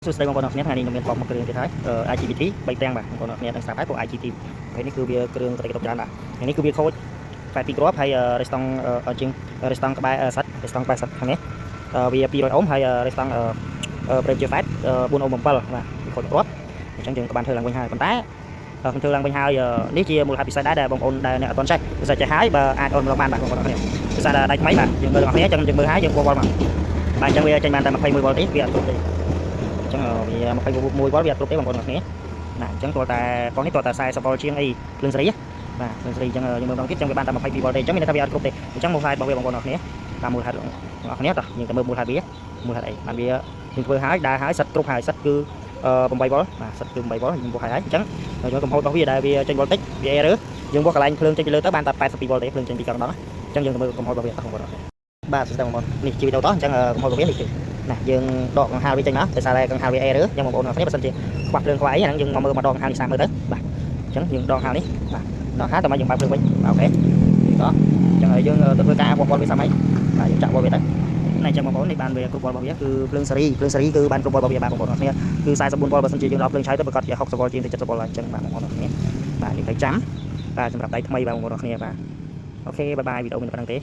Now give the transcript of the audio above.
សួស្តីបងប្អូនអរគ្នាថ្ងៃនេះខ្ញុំមានបបមកគ្រឿងទៀតហើយ IGBT 3ទាំងបាទបងប្អូនអរគ្នានឹងស្រាប់ហើយពួក IGT ហើយនេះគឺវាគ្រឿងកតិកតុកច្រើនបាទថ្ងៃនេះគឺវាខូចខ្សែ2គ្រាប់ហើយរេស្តង់ជាងរេស្តង់ក្បែរសាច់រេស្តង់ក្បែរសាច់ខាងនេះវា200អូមហើយរេស្តង់ប្រេមជាហ្វេត4អូម7បាទវាខូចគ្រាប់អញ្ចឹងយើងក៏បានធ្វើឡើងវិញហើយប៉ុន្តែខ្ញុំធ្វើឡើងវិញហើយនេះជាមូលហេតុពិសេសដែរដែលបងប្អូនដែលអ្នកអត់ទាន់ចេះពិសេសចេះហើយបើអាចអូនម្ដងបានបាទបងប្អូនអរគ្នាពិសេសដៃថ្មីបាទយើងមើលបងប្អូនអញ្ចឹងយើងមើលហើយយើងវល់មកបាទអញ្ចឹងវាចេញបានតែ21វ៉ុលទេវាអត់គ្រប់ទេអញ្ចឹងវា21វ៉ុលវាអត់គ្រប់ទេបងប្អូនអរគ្នាណាអញ្ចឹងតើតែកោះនេះតើតែ40វ៉ុលជាងអីភ្លើងសេរីបាទភ្លើងសេរីអញ្ចឹងយើងមើលម្ដងទៀតអញ្ចឹងវាបានតែ22វ៉ុលទេអញ្ចឹងមានន័យថាវាអត់គ្រប់ទេអញ្ចឹងមូលហេតុរបស់វាបងប្អូនអរគ្នាតាមមូលហេតុបងប្អូនអរគ្នាតោះយើងទៅមើលមូលហេតុវាមូលហេតុអីបានវាយើងធ្វើហើយដើរហើយសិតគ្រប់ហើយសិតគឺ8វ៉ុលបាទសិតគឺ8វ៉ុលយើងបុកហើយអញ្ចឹងយើងកំហុសរបស់វាដែលវាចេញវ៉ុលតិចវាអេរឺយើងបុកកន្លែងភ្លើងចេញពីលើទៅបានតែ82វ៉ុលទេភ្លើងចេញពីកណ្ដងអញ្ចឹងយើងទៅមើលកំហុសរបស់វាបងប្អូនបាទសួស្តីបងប្អូននេះជាវីដេអូតោះអញ្ចឹងកំហុសរបស់វានេះគឺណាយើងដកកង្ហារវាចេញមកដោយសារតែកង្ហារវាអេរឺអញ្ចឹងបងប្អូនអរគ្នាបើសិនជាខ្វះភ្លើងខ្វះអីហ្នឹងយើងមកមើលមកដកកង្ហារនេះសាកមើលទៅបាទអញ្ចឹងយើងដកកង្ហារនេះបាទដកកង្ហារតែមកយើងបើកភ្លើងវិញអូខេតោះអញ្ចឹងយើងទៅធ្វើការវ៉ុលវាសាមអីបាទយើងចាក់វ៉ុលវាទៅនេះអញ្ចឹងបងប្អូននេះបានវាគ្រប់វ៉ុលរបស់វាគឺភ្លើងសេរីគឺបានគ្រប់វ៉ុលរបស់វាបាទបងប្អូនអរគ្នាគឺ44វ៉ុលបើសិនជាយើងដកភ្លើងឆៅទៅប្រកាសជា60វ៉ុលជាងទៅ70វ៉ុលហើយអញ្ចឹងបាទបងប្អូនអរគ្នាបាទនេះត្រូវចាំបាទសម្រាប់ដៃថ្មីបាទបងប្អូនអរគ្នាបាទអូខេបាយបាយវីដេអូមានប៉ុណ្្នឹងទេ